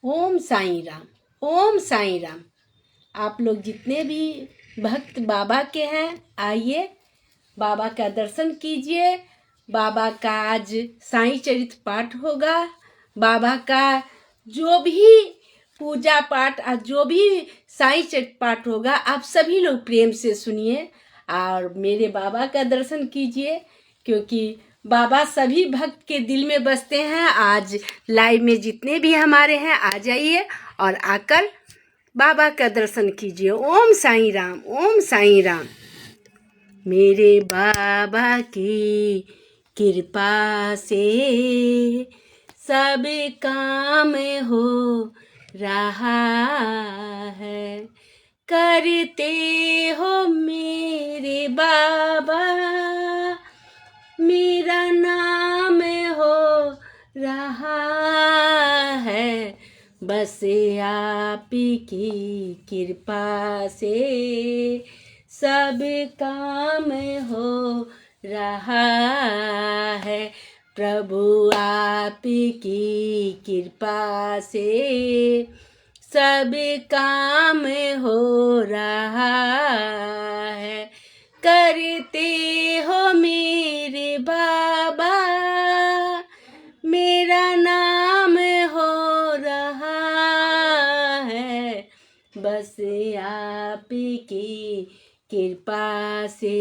ओम साईं राम। ओम साईं राम। आप लोग जितने भी भक्त बाबा के हैं, आइए बाबा का दर्शन कीजिए। बाबा का आज साईं चरित्र पाठ होगा। बाबा का जो भी पूजा पाठ आज जो भी साईं चरित्र पाठ होगा, आप सभी लोग प्रेम से सुनिए और मेरे बाबा का दर्शन कीजिए, क्योंकि बाबा सभी भक्त के दिल में बसते हैं। आज लाइव में जितने भी हमारे हैं, आ जाइए और आकर बाबा का दर्शन कीजिए। ओम साईं राम। ओम साईं राम। मेरे बाबा की कृपा से सब काम हो रहा है। करते हो मेरे बाबा, मेरा नाम हो रहा है। बस आप की कृपा से सब काम हो रहा है। प्रभु आप की कृपा से सब काम हो रहा है। करते हो मेरे बाबा, मेरा नाम हो रहा है। बस आप की कृपा से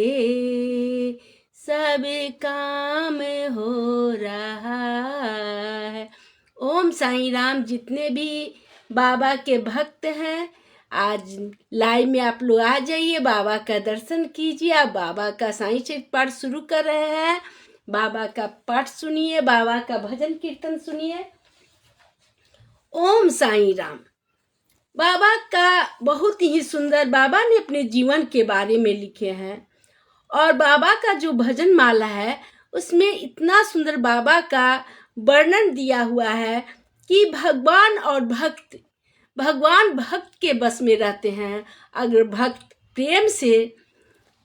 सब काम हो रहा है। ओम साईं राम। जितने भी बाबा के भक्त हैं, आज लाइव में आप लोग आ जाइए, बाबा का दर्शन कीजिए। आप बाबा का साईं चरित्र पाठ शुरू कर रहे हैं। बाबा का पाठ सुनिए, बाबा का भजन कीर्तन सुनिए। ओम साईं राम। बाबा का बहुत ही सुंदर बाबा ने अपने जीवन के बारे में लिखे हैं, और बाबा का जो भजन माला है उसमें इतना सुंदर बाबा का वर्णन दिया हुआ है कि भगवान भक्त के बस में रहते हैं। अगर भक्त प्रेम से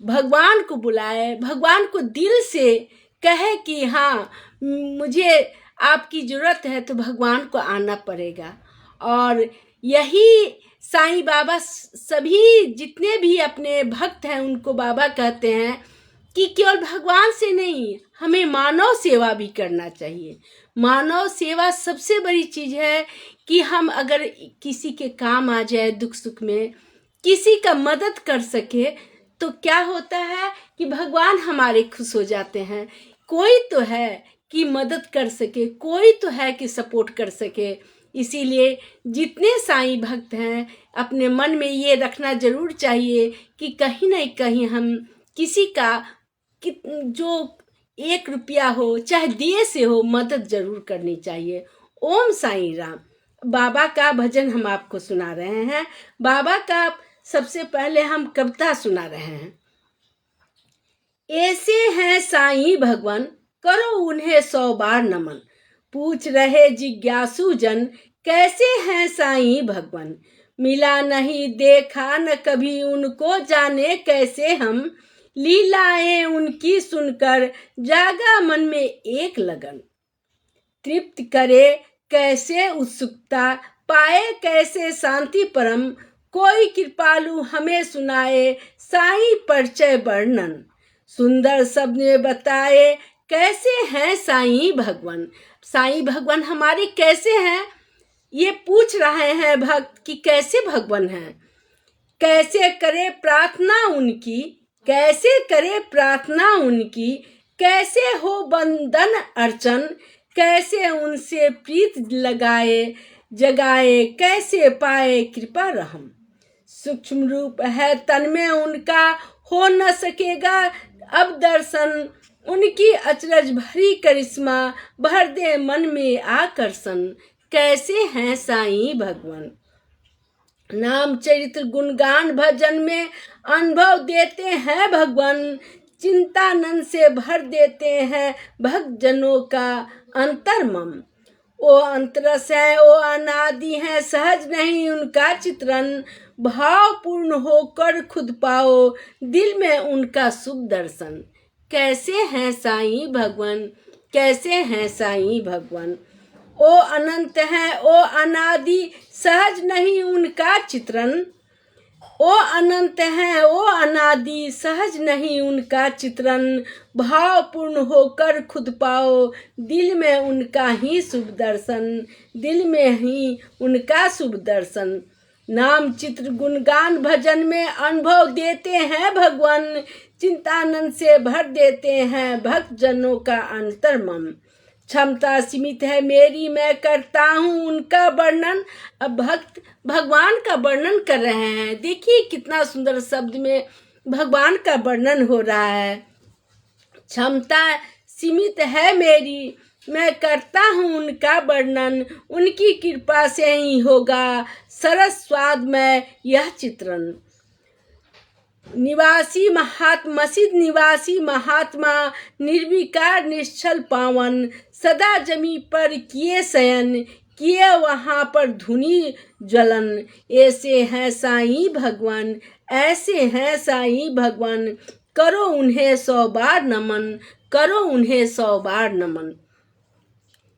भगवान को बुलाए, भगवान को दिल से कहे कि हाँ मुझे आपकी ज़रूरत है, तो भगवान को आना पड़ेगा। और यही साईं बाबा सभी जितने भी अपने भक्त हैं उनको बाबा कहते हैं कि केवल भगवान से नहीं, हमें मानव सेवा भी करना चाहिए। मानव सेवा सबसे बड़ी चीज़ है कि हम अगर किसी के काम आ जाए, दुख सुख में किसी का मदद कर सके, तो क्या होता है कि भगवान हमारे खुश हो जाते हैं। कोई तो है कि मदद कर सके, कोई तो है कि सपोर्ट कर सके। इसीलिए जितने साईं भक्त हैं, अपने मन में ये रखना जरूर चाहिए कि कहीं ना कहीं हम किसी का जो 1 रुपया हो चाहे दिए से हो, मदद जरूर करनी चाहिए। ओम साईं राम। बाबा का भजन हम आपको सुना रहे हैं। बाबा का सबसे पहले हम कविता सुना रहे हैं। ऐसे हैं साईं भगवान, करो उन्हें 100 बार नमन। पूछ रहे जिज्ञासु जन, कैसे हैं साईं भगवान। मिला नहीं देखा न कभी उनको, जाने कैसे हम। लीलाएं उनकी सुनकर जागा मन में एक लगन। तृप्त करे कैसे उत्सुकता, पाए कैसे शांति परम। कोई कृपालु हमें सुनाए साईं परिचय वर्णन। सुंदर सबने बताए कैसे हैं साईं भगवान। साईं भगवान हमारे कैसे हैं, ये पूछ रहे हैं भक्त कि कैसे भगवान हैं। कैसे करे प्रार्थना उनकी, कैसे करे प्रार्थना उनकी। कैसे हो बंदन अर्चन, कैसे उनसे प्रीत लगाए जगाए। कैसे पाए कृपा रहम। सूक्ष्म रूप है तन में उनका, हो न सकेगा अब दर्शन। उनकी अचरज भरी करिश्मा, भर दे मन में आकर्षण। कैसे हैं साईं भगवान। नाम चरित्र गुणगान भजन में अनुभव देते हैं भगवान। चिंतानंद से भर देते हैं भक्त जनों का अंतर्मम। वो अंतरस है, वो अनादि है, सहज नहीं उनका चित्रण। भावपूर्ण होकर खुद पाओ दिल में उनका शुभ दर्शन। कैसे हैं साईं भगवान, कैसे हैं साईं भगवान। ओ अनंत हैं, ओ अनादि, सहज नहीं उनका चित्रण। ओ अनंत हैं, ओ अनादि, सहज नहीं उनका चित्रण। भावपूर्ण होकर खुद पाओ, दिल में उनका ही शुभ दर्शन, दिल में ही उनका शुभ दर्शन। नाम चित्र गुणगान भजन में अनुभव देते हैं भगवान, चिंतानंद से भर देते हैं भक्त जनों का अंतर्मन। क्षमता सीमित है मेरी, मैं करता हूँ उनका वर्णन। अब भक्त भगवान का वर्णन कर रहे हैं। देखिए कितना सुंदर शब्द में भगवान का वर्णन हो रहा है। क्षमता सीमित है मेरी, मैं करता हूँ उनका वर्णन, उनकी कृपा से ही होगा सरस स्वाद में यह चित्रण। निवासी महात्मा, मस्जिद निवासी महात्मा, निर्विकार निश्चल पावन, सदा जमी पर किए शयन, किए वहाँ पर धुनी ज्वलन। ऐसे हैं साईं भगवान, ऐसे हैं साईं भगवान, करो उन्हें 100 बार नमन, करो उन्हें 100 बार नमन।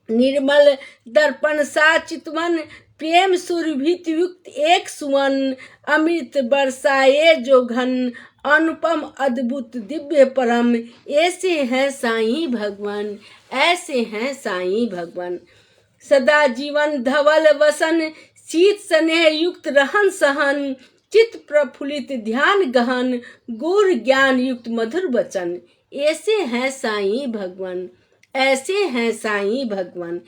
निर्मल दर्पण सा चितवन, प्रेम सुरभित युक्त एक सुवन, अमृत बरसाए जो घन, अनुपम अद्भुत दिव्य परम। ऐसे हैं साईं भगवान, ऐसे हैं साईं भगवान। सदा जीवन धवल वसन, शीत स्नेह युक्त रहन सहन, चित्त प्रफुल्लित ध्यान गहन, गुर ज्ञान युक्त मधुर वचन। ऐसे हैं साईं भगवान, ऐसे हैं साईं भगवान।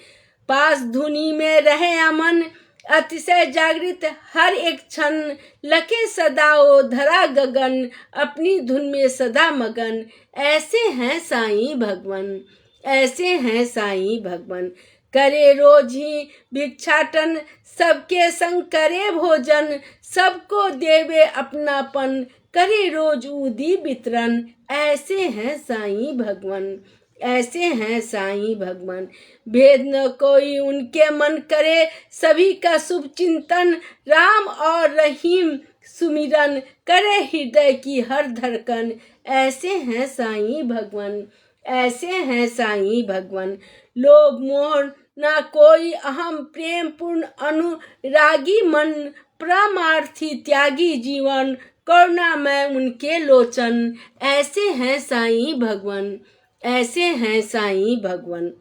पास धुनी में रहे अमन, अतिशय जागृत हर एक क्षण, लखे सदा ओ धरा गगन, अपनी धुन में सदा मगन। ऐसे हैं साईं भगवान, ऐसे हैं साईं भगवान। करे रोज ही भिक्षाटन, सबके संग करे भोजन, सबको देवे अपनापन, करे रोज उदी वितरण। ऐसे हैं साईं भगवान, ऐसे हैं साईं भगवान। भेद न कोई उनके मन करे, सभी का शुभ चिंतन, राम और रहीम सुमिरन, करे हृदय की हर धड़कन। ऐसे हैं साईं भगवान, ऐसे हैं साईं भगवान। लोभ मोह ना कोई अहम, प्रेम पूर्ण अनुरागी मन, परमार्थी त्यागी जीवन, करुणा में उनके लोचन। ऐसे हैं साईं भगवान, ऐसे हैं साईं भगवान।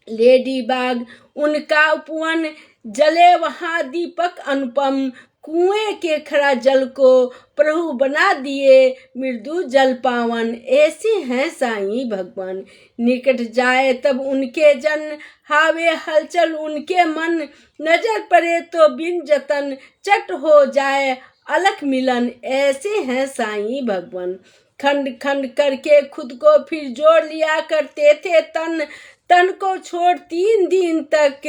लेडी बाग उनका उपवन, जले वहाँ दीपक अनुपम, कुएं के खरा जल को प्रभु बना दिए मृदु जल पावन। ऐसे हैं साईं भगवान। निकट जाए तब उनके जन, हावे हलचल उनके मन, नजर पड़े तो बिन जतन, चट हो जाए अलख मिलन। ऐसे हैं साईं भगवान। खंड खंड करके खुद को फिर जोड़ लिया करते थे तन, तन को छोड़ 3 दिन तक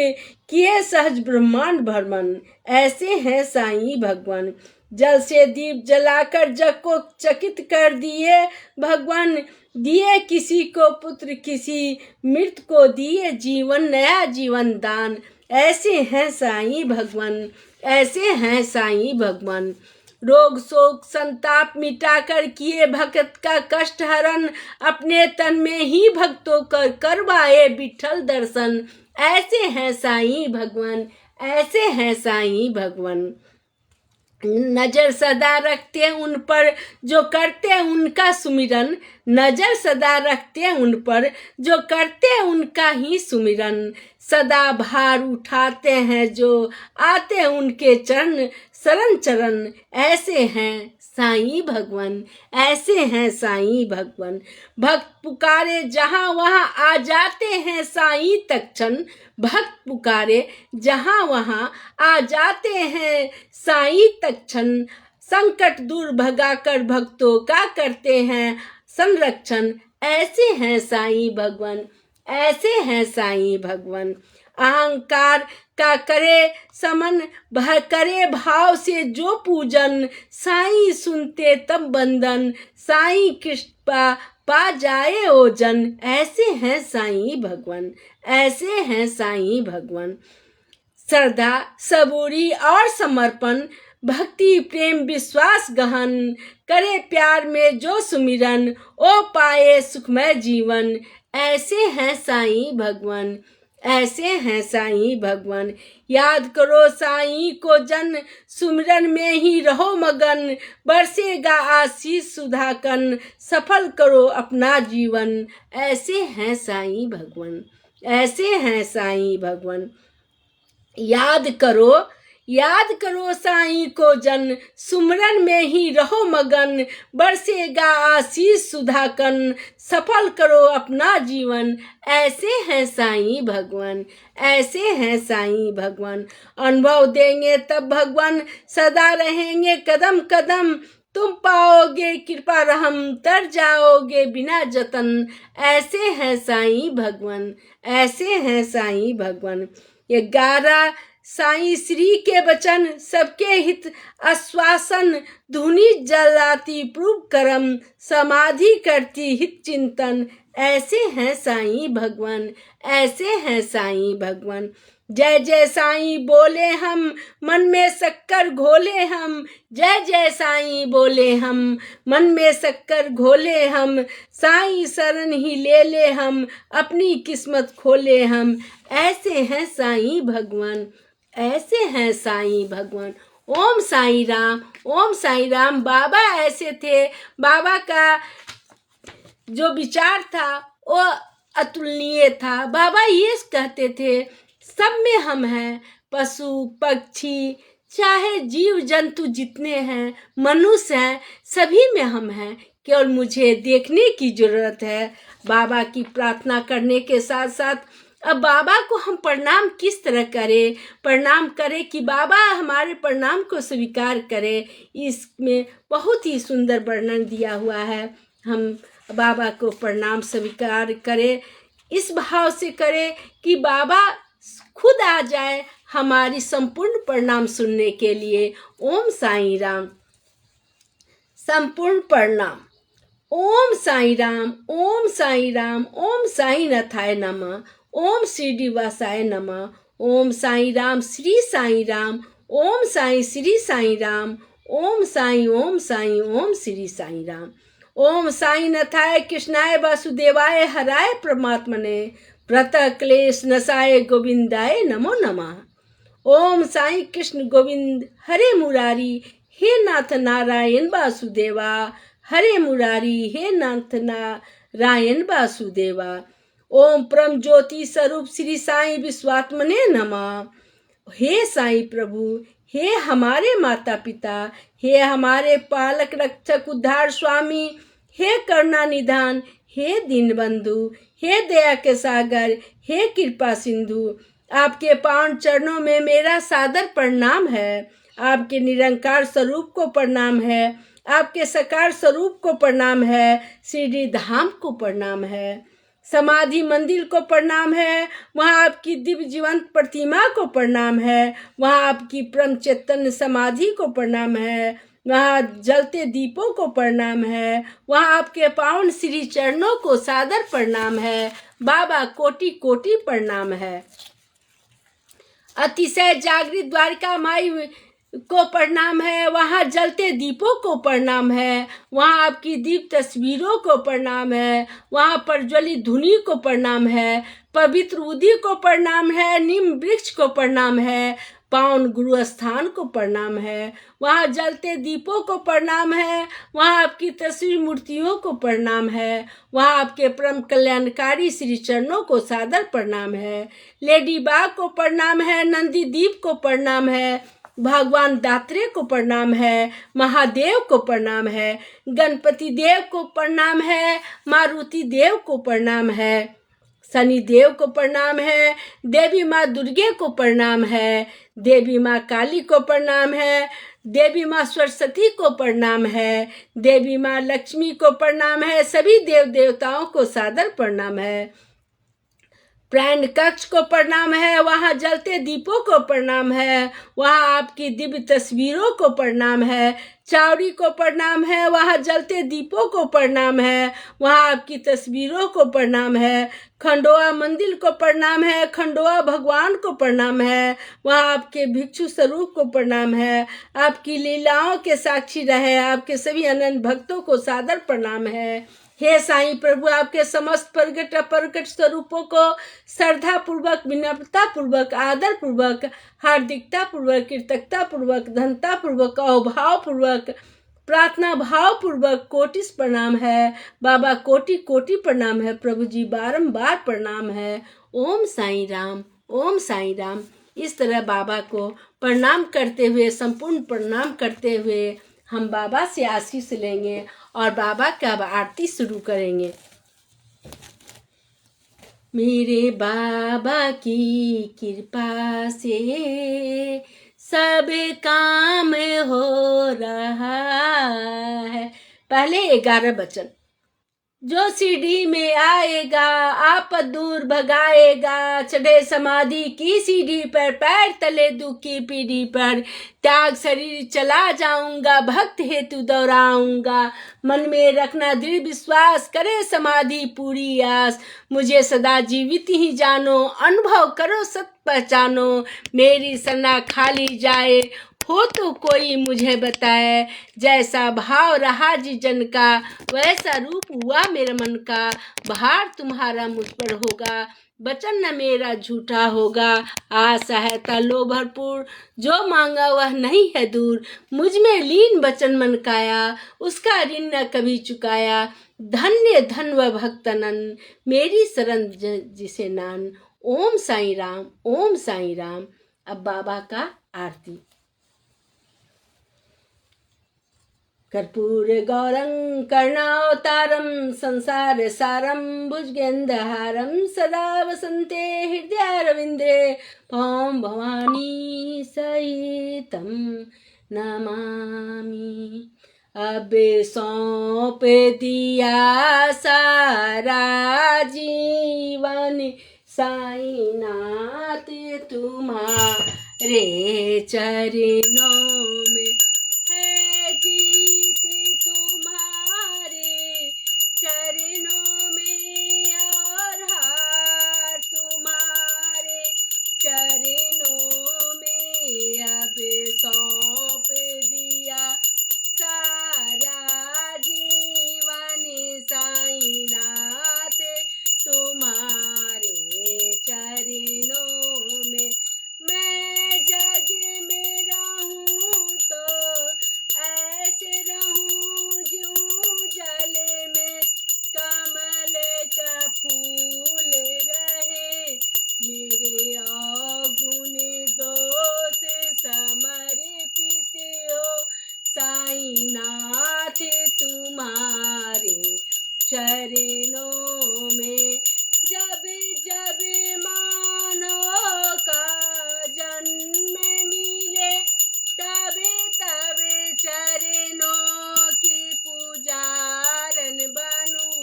किए सहज ब्रह्मांड भ्रमण। ऐसे हैं साईं भगवान। जल से दीप जलाकर जग को चकित कर दिए भगवान, दिए किसी को पुत्र किसी मृत को दिए जीवन, नया जीवन दान। ऐसे हैं साईं भगवान, ऐसे हैं साईं भगवान। रोग शोक संताप मिटाकर किए भक्त का कष्ट हरण, अपने तन में ही भक्तों कर करवाए विठल दर्शन। ऐसे हैं साईं भगवान, ऐसे हैं साईं भगवान। नजर सदा रखते उन पर जो करते उनका सुमिरन, नजर सदा रखते उन पर जो करते उनका ही सुमिरन। सदा भार उठाते हैं जो आते उनके चरण शरण चरण। ऐसे हैं साईं भगवान, ऐसे हैं साईं भगवान। भक्त पुकारे जहाँ वहाँ आ जाते हैं साईं तत्क्षण, भक्त पुकारे जहाँ वहाँ आ जाते हैं साईं तत्क्षण। संकट दूर भगाकर भक्तों का करते हैं संरक्षण। ऐसे हैं साईं भगवान, ऐसे हैं साईं भगवान। अहंकार का करे समन, करे भाव से जो पूजन, साईं सुनते तब बंदन, साईं कृपा पा जाए ओजन। ऐसे हैं साईं भगवान, ऐसे हैं साईं भगवान। श्रद्धा सबूरी और समर्पण, भक्ति प्रेम विश्वास गहन, करे प्यार में जो सुमिरन, ओ पाए सुखमय जीवन। ऐसे हैं साईं भगवान, ऐसे हैं साईं भगवान। याद करो साईं को जन, सुमिरन में ही रहो मगन, बरसेगा आशीष सुधाकन, सफल करो अपना जीवन। ऐसे हैं साईं भगवान, ऐसे हैं साईं भगवान। याद करो साईं को जन, सुमरन में ही रहो मगन, बरसेगा आशीष सुधाकन, सफल करो अपना जीवन। ऐसे हैं साईं भगवान, ऐसे हैं साईं भगवान। अनुभव देंगे तब भगवान, सदा रहेंगे कदम कदम, तुम पाओगे कृपा रहम, तर जाओगे बिना जतन। ऐसे हैं साईं भगवान, ऐसे हैं साईं भगवान। 11 साईं श्री के वचन, सबके हित आश्वासन, धुनी जलाती पूर्व करम, समाधि करती हित चिंतन। ऐसे हैं साईं भगवान, ऐसे हैं साईं भगवान। जय जय साईं बोले हम, मन में शक्कर घोले हम, जय जय साईं बोले हम, मन में शक्कर घोले हम, साईं शरण ही ले ले हम, अपनी किस्मत खोले हम। ऐसे हैं साईं भगवान, ऐसे हैं साईं भगवान। ओम साईं राम, ओम साईं राम। बाबा ऐसे थे, बाबा का जो विचार था वो अतुलनीय था। बाबा ये कहते थे, सब में हम हैं, पशु पक्षी चाहे जीव जंतु जितने हैं, मनुष्य हैं, सभी में हम हैं, केवल मुझे देखने की जरूरत है। बाबा की प्रार्थना करने के साथ साथ अब बाबा को हम प्रणाम किस तरह करें, प्रणाम करें कि बाबा हमारे प्रणाम को स्वीकार करें, इसमें बहुत ही सुंदर वर्णन दिया हुआ है। हम बाबा को प्रणाम स्वीकार करें, इस भाव से करें कि बाबा खुद आ जाए हमारी संपूर्ण प्रणाम सुनने के लिए। ओम साईं राम। संपूर्ण प्रणाम। ओम साईं राम, ओम साईं राम, ओम साईं नाथाय नमः, ओम शिरडी वासाय नमः, ओम साईं राम, श्री साईं राम, ओम साईं श्री साईं राम, ओम साईं, ओम साईं, ओम श्री साईं राम। ओम साईं नाथाय कृष्णाय वासुदेवाय हराय परमात्मने, प्रतः क्लेश नसाय गोविंदाय नमो नमः। ओम साईं कृष्ण गोविंद हरे मुरारी, हे नाथ नारायण वासुदेवा, हरे मुरारी, हे नाथ नारायण वासुदेवा। ओम परम ज्योति स्वरूप श्री साईं विश्वात्मने नमः। हे साईं प्रभु, हे हमारे माता पिता, हे हमारे पालक रक्षक उद्धार स्वामी, हे करुणा निधान, हे दीनबंधु, हे दया के सागर, हे कृपा सिंधु, आपके पावन चरणों में मेरा सादर प्रणाम है। आपके निरंकार स्वरूप को प्रणाम है, आपके साकार स्वरूप को प्रणाम है, शिरडी धाम को प्रणाम है, समाधि मंदिर को प्रणाम है, वहाँ आपकी दिव्य जीवंत प्रतिमा को प्रणाम है, वहाँ आपकी परम चैतन्य समाधि को प्रणाम है, वहाँ जलते दीपों को प्रणाम है, वहाँ आपके पावन श्री चरणों को सादर प्रणाम है। बाबा कोटि कोटि प्रणाम है। अतिशय जागृत द्वारिका माई को प्रणाम है, वहाँ जलते दीपों को प्रणाम है, वहाँ आपकी दीप तस्वीरों को प्रणाम है, वहाँ प्रज्वलित धुनी को प्रणाम है, पवित्र उदी को प्रणाम है, नीम वृक्ष को प्रणाम है, पावन गुरु स्थान को प्रणाम है, वहाँ जलते दीपों को प्रणाम है, वहाँ आपकी तस्वीर मूर्तियों को प्रणाम है, वहाँ आपके परम कल्याणकारी श्री चरणों को सादर प्रणाम है। लेडी बाग को प्रणाम है, नंदी दीप को प्रणाम है, भगवान दात्रे को प्रणाम है, महादेव को प्रणाम है, गणपति देव को प्रणाम है, मारुति देव को प्रणाम है, शनि देव को प्रणाम है, देवी माँ दुर्गे को प्रणाम है, देवी माँ काली को प्रणाम है, देवी माँ सरस्वती को प्रणाम है, देवी माँ लक्ष्मी को प्रणाम है, सभी देव देवताओं को सादर प्रणाम है। प्राण कक्ष को प्रणाम है, वहाँ जलते दीपों को प्रणाम है, वहाँ आपकी दिव्य तस्वीरों को प्रणाम है। चावड़ी को प्रणाम है, वहाँ जलते दीपों को प्रणाम है, वहाँ आपकी तस्वीरों को प्रणाम है। खंडोआ मंदिर को प्रणाम है, खंडोआ भगवान को प्रणाम है, वहाँ आपके भिक्षु स्वरूप को प्रणाम है। आपकी लीलाओं के साक्षी रहे आपके सभी अनंत भक्तों को सादर प्रणाम है। हे साईं प्रभु, आपके समस्त प्रगट अप्रगट स्वरूपों को श्रद्धा पूर्वक, विनम्रता पूर्वक, आदर पूर्वक, हार्दिकता पूर्वक, कृतज्ञता पूर्वक, धनता पूर्वक, अभाव पूर्वक, प्रार्थना भाव पूर्वक कोटिस प्रणाम है बाबा, कोटि कोटि प्रणाम है प्रभु जी, बारंबार प्रणाम है। ओम साईं राम, ओम साईं राम। इस तरह बाबा को प्रणाम करते हुए, संपूर्ण प्रणाम करते हुए हम बाबा से आशीष लेंगे और बाबा का आरती शुरू करेंगे। मेरे बाबा की कृपा से सब काम हो रहा है। पहले 11 वचन। जो सीढ़ी में आएगा आप दूर भगाएगा, चढ़े समाधि की सीढ़ी पर, पैर तले दुख की पीढ़ी पर, त्याग शरीर चला जाऊंगा, भक्त हेतु दोहराऊंगा, मन में रखना दृढ़ विश्वास, करे समाधि पूरी आस, मुझे सदा जीवित ही जानो, अनुभव करो सत पहचानो, मेरी सन्ना खाली जाए हो तो कोई मुझे बताए, जैसा भाव रहा जी जन का, वैसा रूप हुआ मेरे मन का, भार तुम्हारा मुझ पर होगा, वचन न मेरा झूठा होगा, आशा है तालो भरपूर, जो मांगा वह नहीं है दूर, मुझ में लीन वचन मन काया, उसका ऋण न कभी चुकाया, धन्य धन व भक्तनन, मेरी शरण जिसे नान। ओम साईं राम, ओम साईं राम। अब बाबा का आरती। कर्पूर गौरं करुणावतारं संसार सारं भुजगेन्द्रहारं सदा वसन्ते हृदयारविन्दे त्वां भवानी सहितं नमामि। अब सौंप दिया सारा जीवन साईनाथ तुम्हारे चरणों में है, जीत तुम्हारे चरणों में और हार तुम्हारे चरणों में। अब सौंप दिया सारा जीवन साईनाथ तुम्हारे चरणों में। मैं जग में रहूं तो ऐसे रहूं ज्यों जल में कमल का फूल रहे, मेरे अवगुण दोष समर्पित हो साईनाथ तुम्हारे चरणों में। जब जब मानो का जन्म मिले, तब तब चरणों की पुजारन बनूं,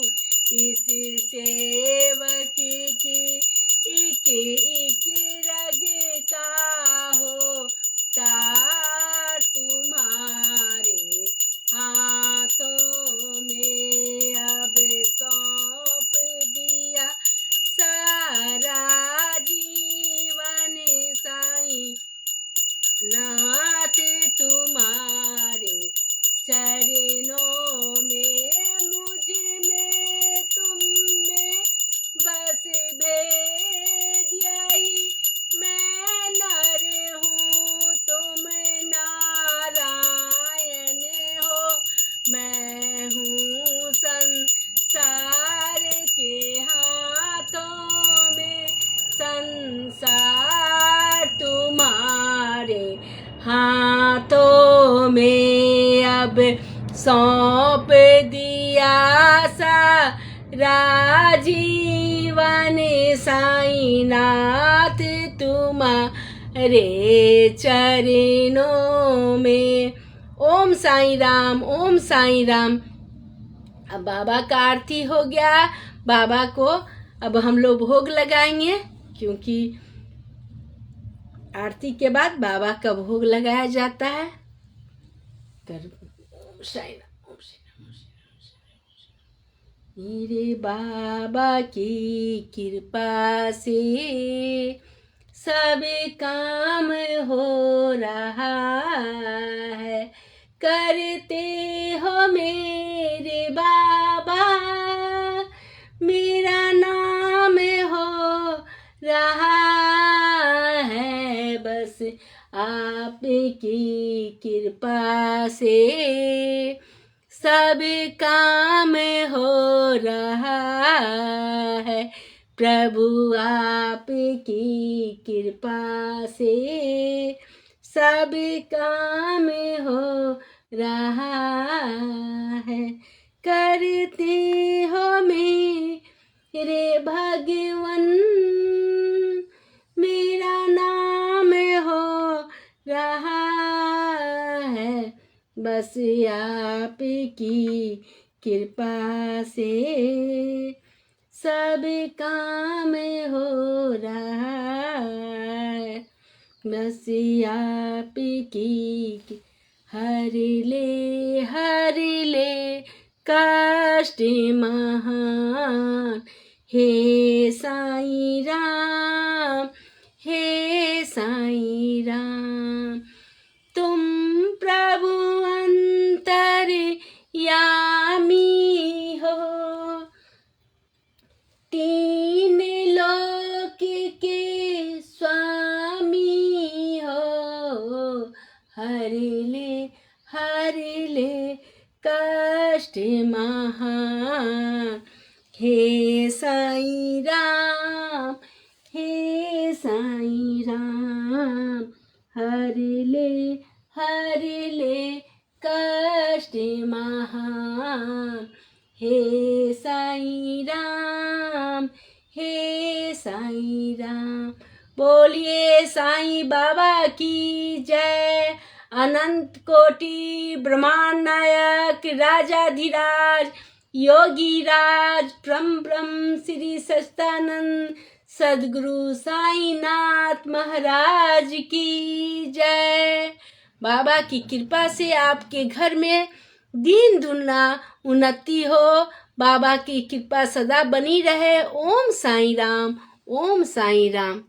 इस सेवक की एक एक रग का हो तार तुम्हारे हाथों में। अब सौंप दिया सारा जीवन साईं नाथ तुम्हारे चरणों में। मुझ में तुम में बस भेद यही, मैं नर हूँ तुम नारायण हो, मैं हूँ संसार के हाथों में, संसार तुम्हारे हाथों में। अब सौंप दिया सारा जीवन साईनाथ तुम्हारे चरणों में। ओम साईं राम, ओम साईं राम। अब बाबा का आरती हो गया। बाबा को अब हम लोग भोग लगाएंगे, क्योंकि आरती के बाद बाबा का भोग लगाया जाता है। ओम साईं राम, ओम साईं राम। मेरे बाबा की कृपा से सब काम हो रहा है, करते हो मेरे बाबा आपकी कृपा से सब काम हो रहा है। प्रभु आपकी कृपा से सब काम हो रहा है। करते हो मेरे भगवन मेरा नाम हो रहा है। बस आपकी कृपा से सब काम हो रहा है। बस आपकी हर ले कष्ट महान। हे साईं राम, हे साईं राम, तुम प्रभु अंतर्यामी हो। तीन लोक के स्वामी हो। हर ले कष्ट महान। हे साईं राम, हे साईं राम, हर ले कष्ट महान। हे साईं राम, हे साईं राम। बोलिए साईं बाबा की जय। अनंत कोटि ब्रह्मांड नायक राजाधिराज योगी राज ब्रह्म श्री सच्चिदानंद सद्गुरु साईनाथ महाराज की जय। बाबा की कृपा से आपके घर में दिन दुना उन्नति हो। बाबा की कृपा सदा बनी रहे। ओम साईं राम, ओम साईं राम।